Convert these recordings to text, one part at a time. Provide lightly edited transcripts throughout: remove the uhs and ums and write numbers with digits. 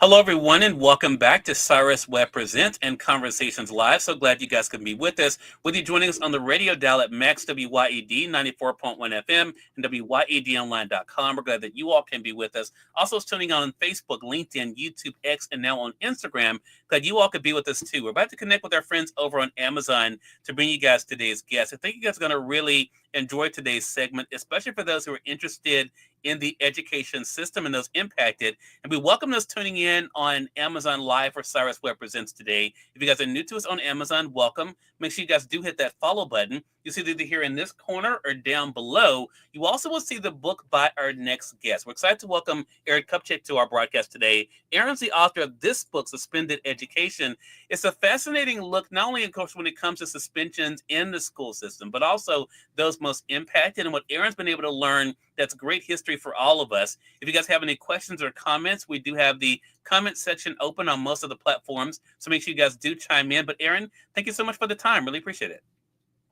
Hello, everyone, and welcome back to Cyrus Webb Presents and Conversations Live. So glad you guys could be with us. With you joining us on the radio dial at Max WYED 94.1 FM and WYEDonline.com. We're glad that you all can be with us. Also, tuning on Facebook, LinkedIn, YouTube, X, and now on Instagram. Glad you all could be with us too. We're about to connect with our friends over on Amazon to bring you guys today's guest. I think you guys are going to really enjoy today's segment, especially for those who are interested in the education system and those impacted. And we welcome those tuning in on Amazon Live for Cyrus Webb Presents today. If you guys are new to us on Amazon, welcome. Make sure you guys do hit that follow button. You'll see it either here in this corner or down below. You also will see the book by our next guest. We're excited to welcome Aaron Kupchik to our broadcast today. Aaron's the author of this book, Suspended Education. It's a fascinating look, not only, of course, when it comes to suspensions in the school system, but also those most impacted and what Aaron's been able to learn. That's great history for all of us. If you guys have any questions or comments, we do have the comment section open on most of the platforms. So make sure you guys do chime in. But Aaron, thank you so much for the time. Really appreciate it.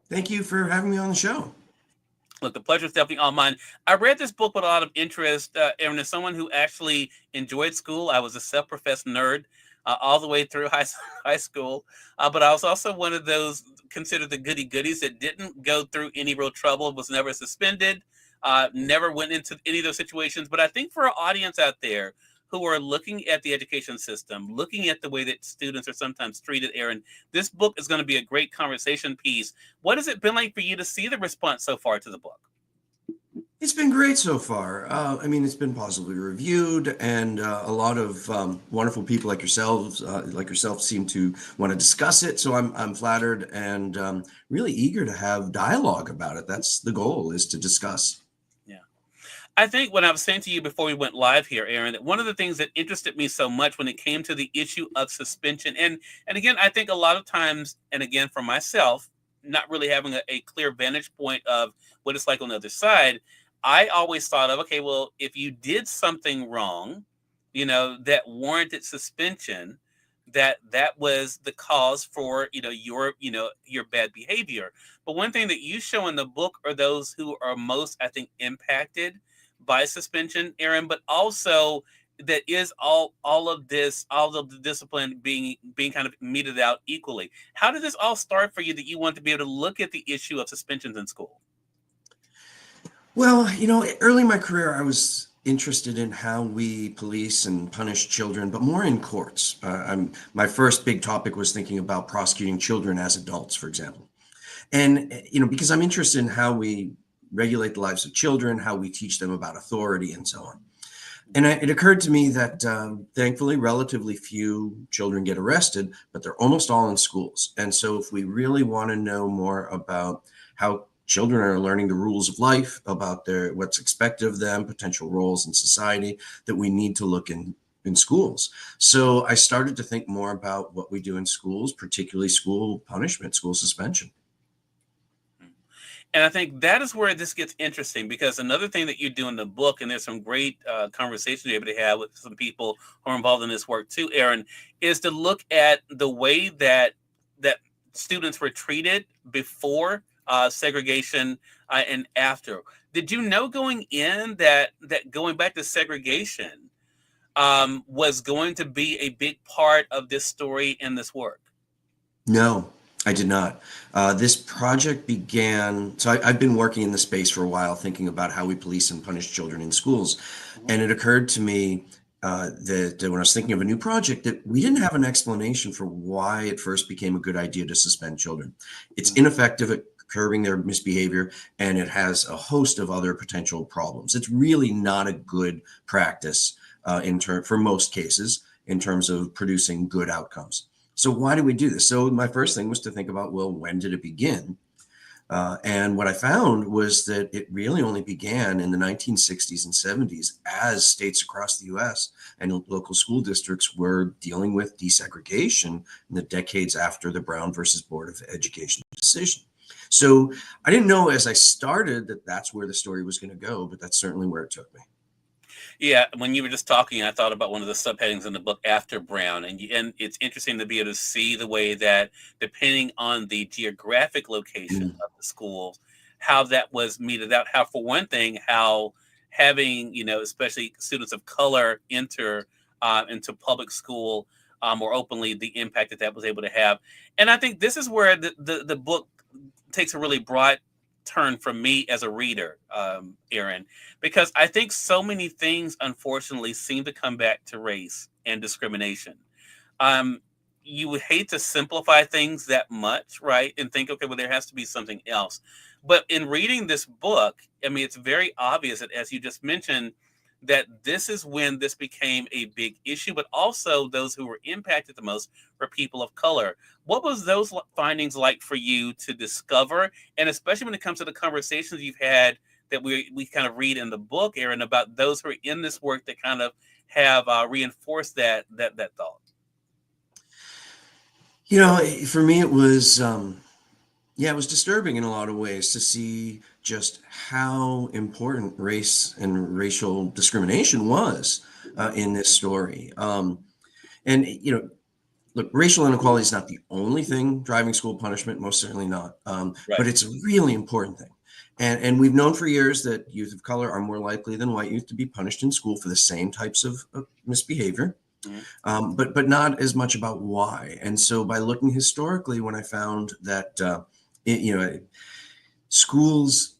Thank you for having me on the show. Look, the pleasure is definitely all mine. I read this book with a lot of interest, Aaron, as someone who actually enjoyed school. I was a self-professed nerd all the way through high school, but I was also one of those considered the goody goodies that didn't go through any real trouble, was never suspended, never went into any of those situations. But I think for our audience out there who are looking at the education system, looking at the way that students are sometimes treated, Aaron, this book is going to be a great conversation piece. What has it been like for you to see the response so far to the book? It's been great so far. It's been positively reviewed, and a lot of wonderful people like yourself, seem to want to discuss it. So I'm flattered and really eager to have dialogue about it. That's the goal, is to discuss. Yeah. I think what I was saying to you before we went live here, Aaron, that one of the things that interested me so much when it came to the issue of suspension, and again, I think a lot of times, and again for myself, not really having a clear vantage point of what it's like on the other side, I always thought of, okay, well, if you did something wrong, that warranted suspension, that was the cause for your bad behavior. But one thing that you show in the book are those who are most, I think, impacted by suspension, Aaron, but also that is all of the discipline being kind of meted out equally. How did this all start for you that you want to be able to look at the issue of suspensions in school? Well, early in my career, I was interested in how we police and punish children, but more in courts. My first big topic was thinking about prosecuting children as adults, for example. And, because I'm interested in how we regulate the lives of children, how we teach them about authority, and so on. And it occurred to me that thankfully, relatively few children get arrested, but they're almost all in schools. And so if we really want to know more about how children are learning the rules of life, about what's expected of them, potential roles in society, that we need to look in schools. So I started to think more about what we do in schools, particularly school punishment, school suspension. And I think that is where this gets interesting, because another thing that you do in the book, and there's some great conversations you're able to have with some people who are involved in this work too, Aaron, is to look at the way that students were treated before segregation and after. Did you know going in that going back to segregation was going to be a big part of this story and this work? No, I did not. This project began, so I've been working in the space for a while, thinking about how we police and punish children in schools. And it occurred to me that when I was thinking of a new project, that we didn't have an explanation for why it first became a good idea to suspend children. It's ineffective at curbing their misbehavior, and it has a host of other potential problems. It's really not a good practice for most cases in terms of producing good outcomes. So why do we do this? So my first thing was to think about, well, when did it begin? And what I found was that it really only began in the 1960s and 70s as states across the US and local school districts were dealing with desegregation in the decades after the Brown versus Board of Education decision. So I didn't know as I started that that's where the story was going to go, but that's certainly where it took me. Yeah, when you were just talking, I thought about one of the subheadings in the book, After Brown, and it's interesting to be able to see the way that, depending on the geographic location Mm. of the school, how that was meted out. How, for one thing, how having especially students of color enter into public school more openly, the impact that that was able to have. And I think this is where the book takes a really broad turn for me as a reader, Aaron, because I think so many things, unfortunately, seem to come back to race and discrimination. Um, you would hate to simplify things that much, right? And think, okay, well, there has to be something else. But in reading this book, I mean, it's very obvious that, as you just mentioned, that this is when this became a big issue, but also those who were impacted the most were people of color. What was those findings like for you to discover? And especially when it comes to the conversations you've had that we kind of read in the book, Aaron, about those who are in this work that kind of have reinforced that thought. For me, it was, yeah, it was disturbing in a lot of ways to see just how important race and racial discrimination was in this story. And, look, racial inequality is not the only thing driving school punishment, most certainly not. Right. But it's a really important thing. And we've known for years that youth of color are more likely than white youth to be punished in school for the same types of misbehavior. But not as much about why. And so by looking historically, when I found that schools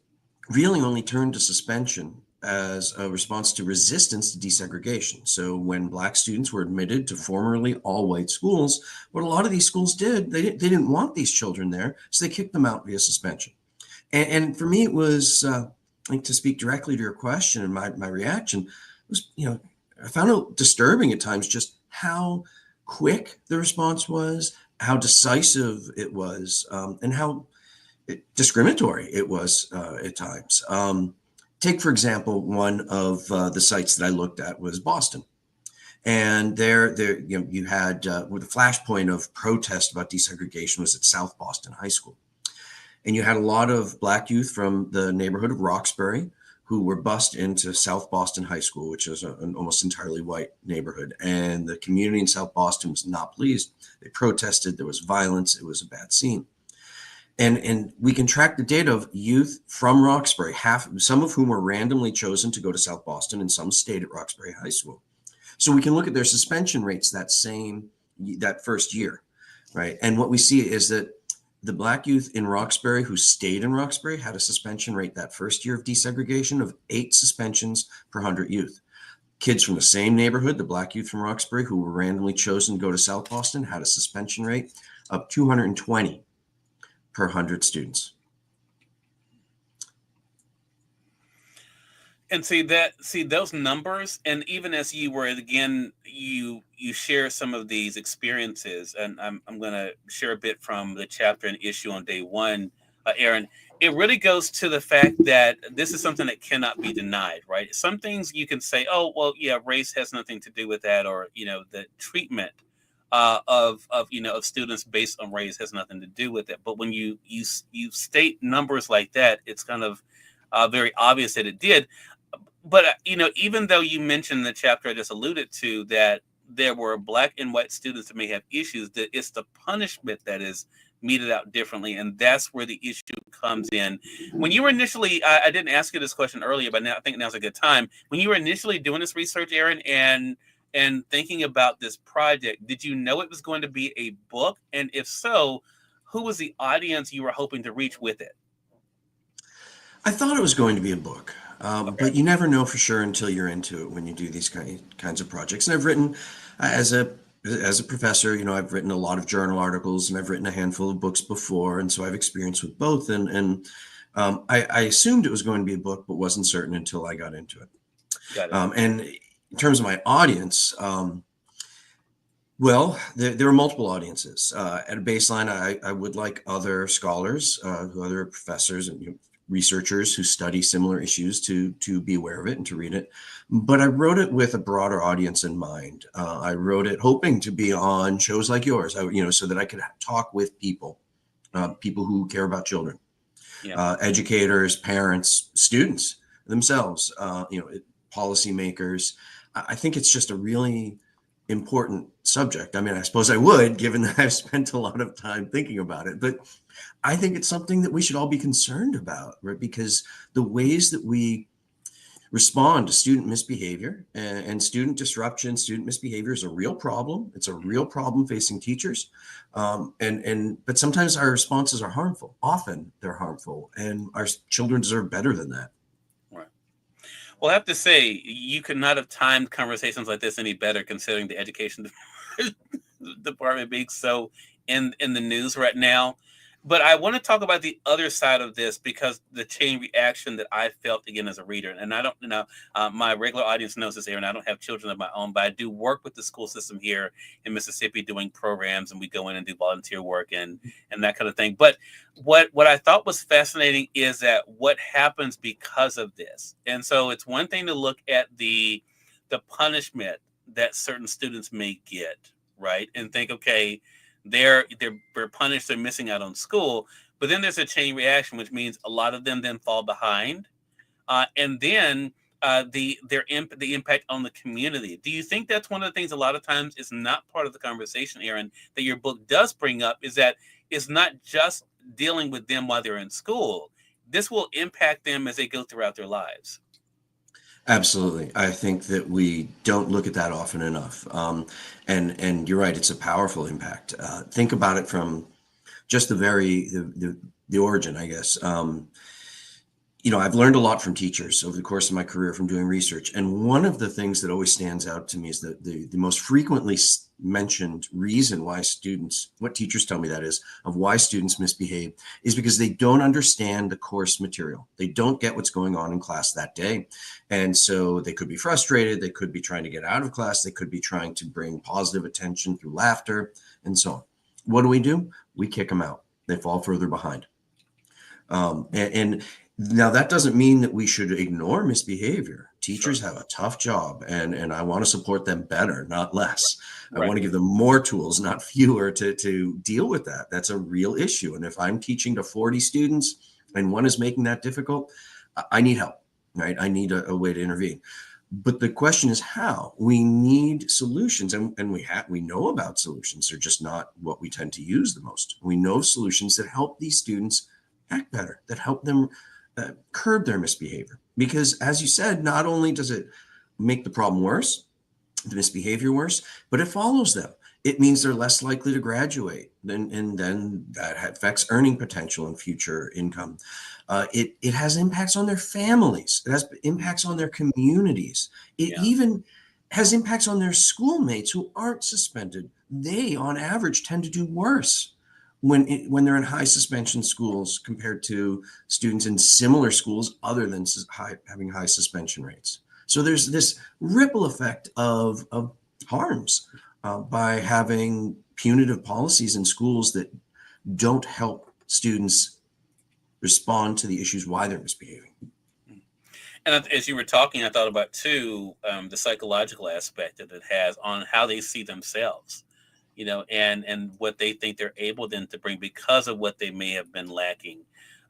really only turned to suspension as a response to resistance to desegregation. So when Black students were admitted to formerly all-white schools, what a lot of these schools did, they didn't want these children there, so they kicked them out via suspension. And for me, it was, like, to speak directly to your question, and my reaction was, I found it disturbing at times just how quick the response was, how decisive it was, and how discriminatory it was at times. Take, for example, one of the sites that I looked at was Boston. And there, you had where the flashpoint of protest about desegregation was at South Boston High School. And you had a lot of Black youth from the neighborhood of Roxbury who were bused into South Boston High School, which is an almost entirely white neighborhood. And the community in South Boston was not pleased. They protested. There was violence. It was a bad scene. And we can track the data of youth from Roxbury, some of whom were randomly chosen to go to South Boston and some stayed at Roxbury High School. So we can look at their suspension rates that first year, right? And what we see is that the Black youth in Roxbury who stayed in Roxbury had a suspension rate that first year of desegregation of 8 suspensions per 100 youth. Kids from the same neighborhood, the Black youth from Roxbury who were randomly chosen to go to South Boston, had a suspension rate of 220 per 100 students. And see those numbers, and even as you were again, you share some of these experiences, and I'm going to share a bit from the chapter and issue on day one, Aaron. It really goes to the fact that this is something that cannot be denied, right? Some things you can say, oh well, yeah, race has nothing to do with that, or the treatment of students based on race has nothing to do with it. But when you state numbers like that, it's kind of very obvious that it did. But even though you mentioned the chapter I just alluded to, that there were Black and white students that may have issues, that it's the punishment that is meted out differently, and that's where the issue comes in. When you were initially, I didn't ask you this question earlier, but now I think now's a good time. When you were initially doing this research, Aaron, and thinking about this project, did you know it was going to be a book? And if so, who was the audience you were hoping to reach with it? I thought it was going to be a book, Okay. but you never know for sure until you're into it when you do these kinds of projects. And I've written, as a professor, I've written a lot of journal articles, and I've written a handful of books before, and so I've experience with both. And I assumed it was going to be a book, but wasn't certain until I got into it. Got it. And in terms of my audience, well, there are multiple audiences. At a baseline, I would like other scholars, other professors and researchers who study similar issues to be aware of it and to read it. But I wrote it with a broader audience in mind. I wrote it hoping to be on shows like yours, so that I could talk with people who care about children, Yeah. educators, parents, students themselves, policymakers. I think it's just a really important subject. I mean, I suppose I would, given that I've spent a lot of time thinking about it, but I think it's something that we should all be concerned about, right? Because the ways that we respond to student misbehavior, and student disruption. Student misbehavior is a real problem. It's a real problem facing teachers. But sometimes our responses are harmful. Often they're harmful, and our children deserve better than that. Right. Well, I have to say, you could not have timed conversations like this any better, considering the education department being so in the news right now. But I want to talk about the other side of this, because the chain reaction that I felt again as a reader, and I don't, my regular audience knows this, Aaron. I don't have children of my own, but I do work with the school system here in Mississippi doing programs, and we go in and do volunteer work and that kind of thing. But what I thought was fascinating is that what happens because of this. And so it's one thing to look at the punishment that certain students may get, right, and think, okay, they're punished, they're missing out on school. But then there's a chain reaction, which means a lot of them then fall behind, and then the impact on the community. Do you think that's one of the things a lot of times is not part of the conversation, Aaron, that your book does bring up, is that it's not just dealing with them while they're in school. This will impact them as they go throughout their lives. Absolutely. I think that we don't look at that often enough. And you're right, it's a powerful impact. Think about it from just the origin, I guess. I've learned a lot from teachers over the course of my career from doing research. And one of the things that always stands out to me is that the most frequently mentioned reason why what teachers tell me that is, of why students misbehave, is because they don't understand the course material. They don't get what's going on in class that day. And so they could be frustrated. They could be trying to get out of class. They could be trying to bring positive attention through laughter and so on. What do? We kick them out. They fall further behind. And now, that doesn't mean that we should ignore misbehavior. Teachers have a tough job, and I want to support them better, not less. Right. I want to give them more tools, not fewer, to deal with that. That's a real issue. And if I'm teaching to 40 students and one is making that difficult, I need help, right? I need a way to intervene. But the question is how. We need solutions, and we know about solutions. They're just not what we tend to use the most. We know solutions that help these students act better, that help them curb their misbehavior. Because as you said, not only does it make the problem worse, the misbehavior worse, but it follows them. It means they're less likely to graduate, and then that affects earning potential and future income. It has impacts on their families. It has impacts on their communities. It even has impacts on their schoolmates who aren't suspended. They, on average, tend to do worse when they're in high suspension schools compared to students in similar schools other than having high suspension rates. So there's this ripple effect of harms by having punitive policies in schools that don't help students respond to the issues why they're misbehaving. And as you were talking, I thought about too the psychological aspect that it has on how they see themselves, and what they think they're able then to bring because of what they may have been lacking.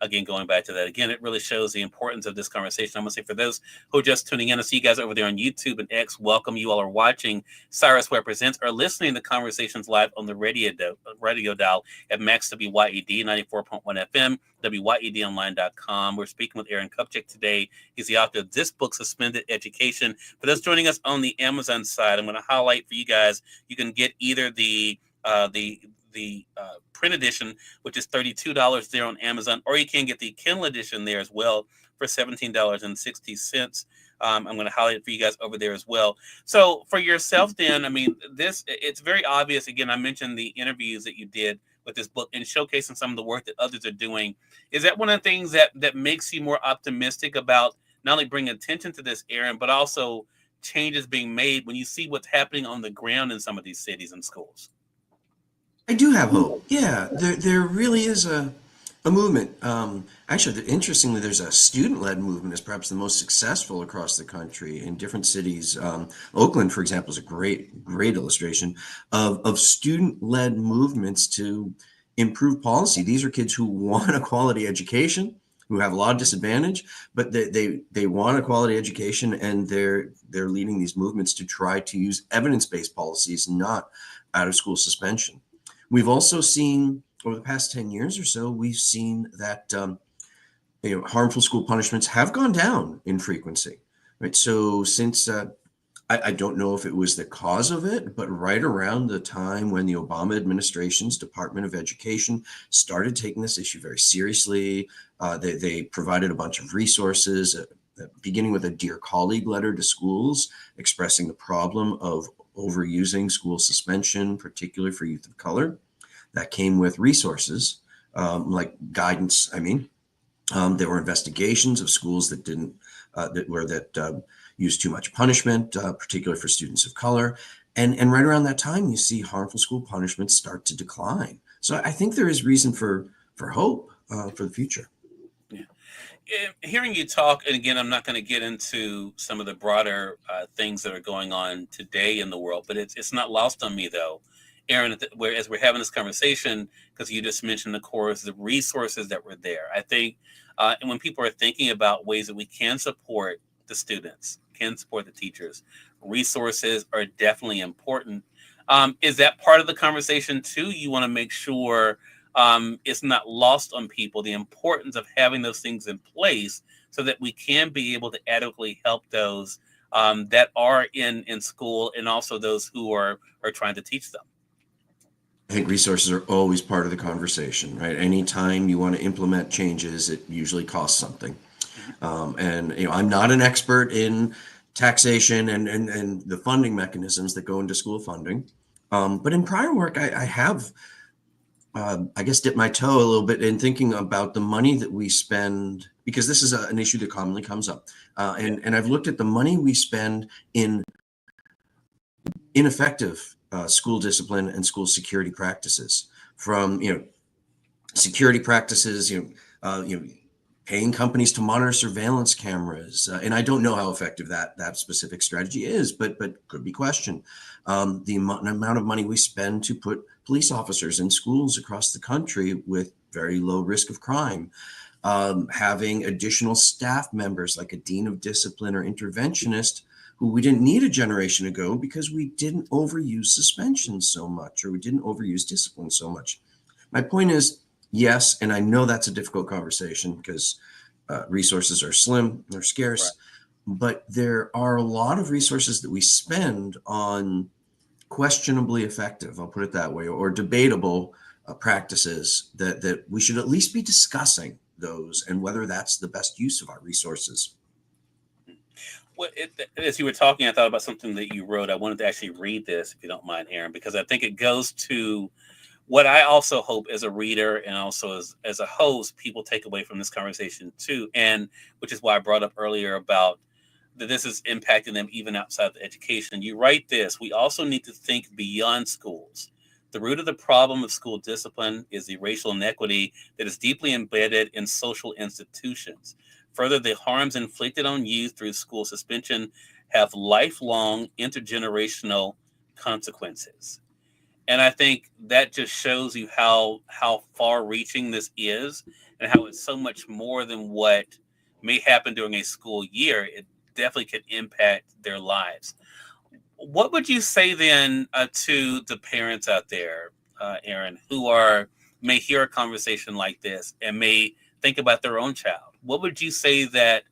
Again, going back to that, again, it really shows the importance of this conversation. I'm going to say, for those who are just tuning in, I see you guys over there on YouTube and X. Welcome. You all are watching Cyrus Webb Presents or listening to conversations live on the radio dial at Max WYED 94.1 FM, WYEDonline.com. We're speaking with Aaron Kupchik today. He's the author of this book, Suspended Education. For those joining us on the Amazon side, I'm going to highlight for you guys, you can get either the print edition, which is $32 there on Amazon, or you can get the Kindle edition there as well for $17.60. I'm going to highlight it for you guys over there as well. So for yourself then, I mean, it's very obvious. Again, I mentioned the interviews that you did with this book and showcasing some of the work that others are doing. Is that one of the things that makes you more optimistic about not only bringing attention to this, Aaron, but also changes being made when you see what's happening on the ground in some of these cities and schools? I do have hope. Yeah, there really is a movement. Actually, interestingly, there's a student-led movement is perhaps the most successful across the country in different cities. Oakland, for example, is a great illustration of student-led movements to improve policy. These are kids who want a quality education, who have a lot of disadvantage, but they want a quality education, and they're leading these movements to try to use evidence-based policies, not out-of-school suspension. We've also seen over the past 10 years or so, we've seen that harmful school punishments have gone down in frequency. right? So since I don't know if it was the cause of it, but right around the time when the Obama administration's Department of Education started taking this issue very seriously, they provided a bunch of resources, beginning with a Dear Colleague letter to schools expressing the problem of overusing school suspension, particularly for youth of color. That came with resources, like guidance. There were investigations of schools that didn't used too much punishment, particularly for students of color. And right around that time, you see harmful school punishments start to decline. So I think there is reason for hope for the future. Hearing you talk, and again, I'm not going to get into some of the broader things that are going on today in the world, but it's not lost on me, though, Aaron, as we're having this conversation, because you just mentioned, of course, the resources that were there. I think, and when people are thinking about ways that we can support the students, can support the teachers, resources are definitely important. Is that part of the conversation, too? You want to make sure it's not lost on people, the importance of having those things in place so that we can be able to adequately help those that are in school, and also those who are trying to teach them. I think resources are always part of the conversation, right? Anytime you want to implement changes, it usually costs something. And I'm not an expert in taxation and the funding mechanisms that go into school funding. But in prior work, I have I guess dip my toe a little bit in thinking about the money that we spend, because this is an issue that commonly comes up. And I've looked at the money we spend in ineffective school discipline and school security practices, from security practices, paying companies to monitor surveillance cameras, and I don't know how effective that specific strategy is, but could be questioned. The amount of money we spend to put police officers in schools across the country with very low risk of crime, having additional staff members like a dean of discipline or interventionist who we didn't need a generation ago because we didn't overuse suspension so much, or we didn't overuse discipline so much. My point is, yes, and I know that's a difficult conversation because resources are slim, they're scarce, right. But there are a lot of resources that we spend on questionably effective, I'll put it that way, or debatable practices that we should at least be discussing those and whether that's the best use of our resources. Well, as you were talking, I thought about something that you wrote. I wanted to actually read this, if you don't mind, Aaron, because I think it goes to what I also hope as a reader and also as a host, people take away from this conversation too. And which is why I brought up earlier about that this is impacting them even outside of education. You write this: we also need to think beyond schools. The root of the problem of school discipline is the racial inequity that is deeply embedded in social institutions. Further, the harms inflicted on youth through school suspension have lifelong intergenerational consequences. And I think that just shows you how far-reaching this is, and how it's so much more than what may happen during a school year. It definitely could impact their lives. What would you say then to the parents out there, Aaron, who may hear a conversation like this and may think about their own child? What would you say that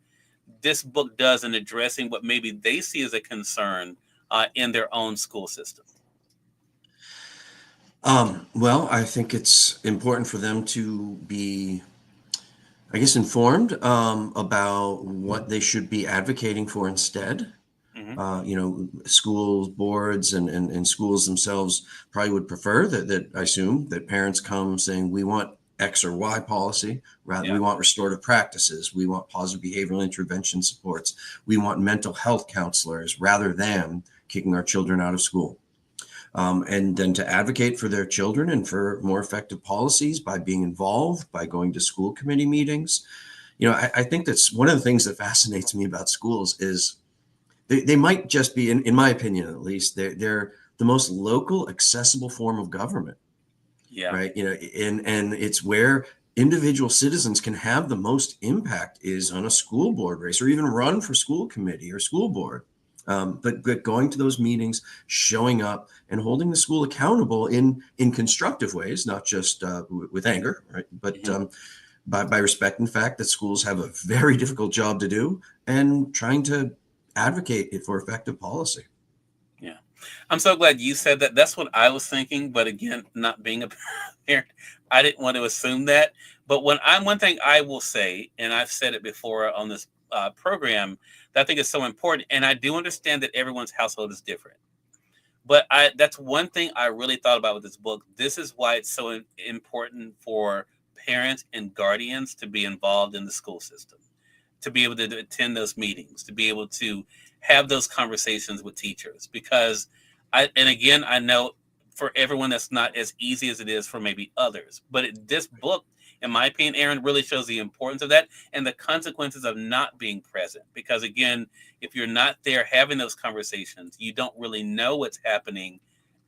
this book does in addressing what maybe they see as a concern in their own school system? Well, I think it's important for them to be, I guess, informed about what they should be advocating for instead. School boards and schools themselves probably would prefer that I assume that parents come saying, we want X or Y policy, rather we want restorative practices, we want positive behavioral intervention supports, we want mental health counselors, rather than kicking our children out of school. And then to advocate for their children and for more effective policies by being involved, by going to school committee meetings. I think that's one of the things that fascinates me about schools is they might just be, in my opinion at least, they're the most local, accessible form of government. Yeah. Right. And it's where individual citizens can have the most impact is on a school board race, or even run for school committee or school board. But going to those meetings, showing up, and holding the school accountable in constructive ways, not just with anger, right? But by respecting the fact that schools have a very difficult job to do, and trying to advocate for effective policy. Yeah. I'm so glad you said that. That's what I was thinking. But again, not being a parent, I didn't want to assume that. But one thing I will say, and I've said it before on this program, that I think is so important. And I do understand that everyone's household is different. But that's one thing I really thought about with this book. This is why it's so important for parents and guardians to be involved in the school system, to be able to attend those meetings, to be able to have those conversations with teachers. Because and again, I know for everyone that's not as easy as it is for maybe others. But this book, in my opinion, Aaron, really shows the importance of that and the consequences of not being present. Because again, if you're not there having those conversations, you don't really know what's happening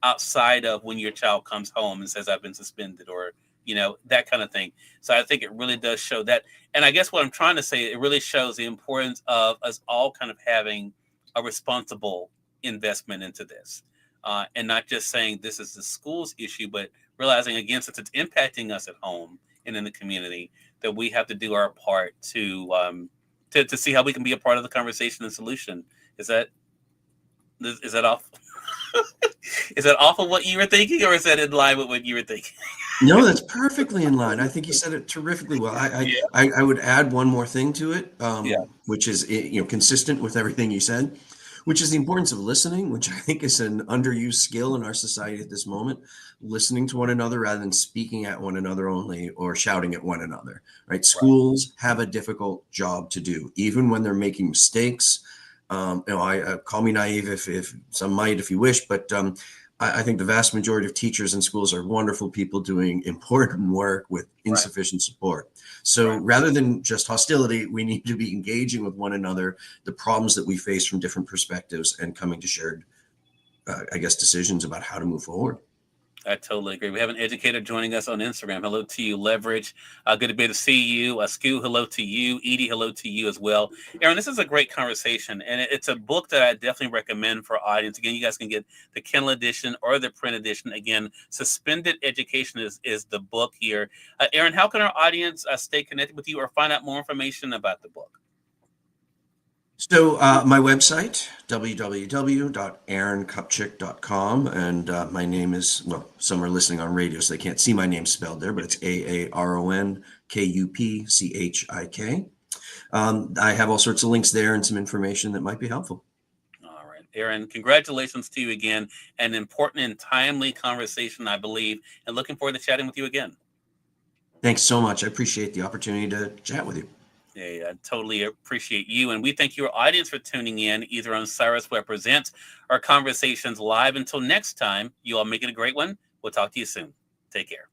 outside of when your child comes home and says, I've been suspended, or, that kind of thing. So I think it really does show that. And I guess what I'm trying to say, it really shows the importance of us all kind of having a responsible investment into this. And not just saying this is the school's issue, but realizing, again, since it's impacting us at home and in the community, that we have to do our part to see how we can be a part of the conversation and solution. Is that off? Is that off of what you were thinking, or is that in line with what you were thinking? No, that's perfectly in line. I think you said it terrifically well. Yeah. I would add one more thing to it, Yeah. which is consistent with everything you said, which is the importance of listening, which I think is an underused skill in our society at this moment. Listening to one another rather than speaking at one another only or shouting at one another. Right? Schools have a difficult job to do, even when they're making mistakes. I call me naive if some might, if you wish, but I think the vast majority of teachers in schools are wonderful people doing important work with insufficient support. So rather than just hostility, we need to be engaging with one another, the problems that we face from different perspectives, and coming to shared, decisions about how to move forward. I totally agree. We have an educator joining us on Instagram. Hello to you, Leverage. Good to be able to see you. Sku, hello to you. Edie, hello to you as well. Aaron, this is a great conversation, and it's a book that I definitely recommend for audience. Again, you guys can get the Kindle edition or the print edition. Again, Suspended Education is the book here. Aaron, how can our audience stay connected with you or find out more information about the book? So my website, www.aaronkupchik.com, and my name is, well, some are listening on radio, so they can't see my name spelled there, but it's AARONKUPCHIK. I have all sorts of links there and some information that might be helpful. All right, Aaron, congratulations to you again. An important and timely conversation, I believe, and looking forward to chatting with you again. Thanks so much. I appreciate the opportunity to chat with you. Yeah, I totally appreciate you. And we thank your audience for tuning in, either on Cyrus Webb Presents or Conversations Live. Until next time, you all make it a great one. We'll talk to you soon. Take care.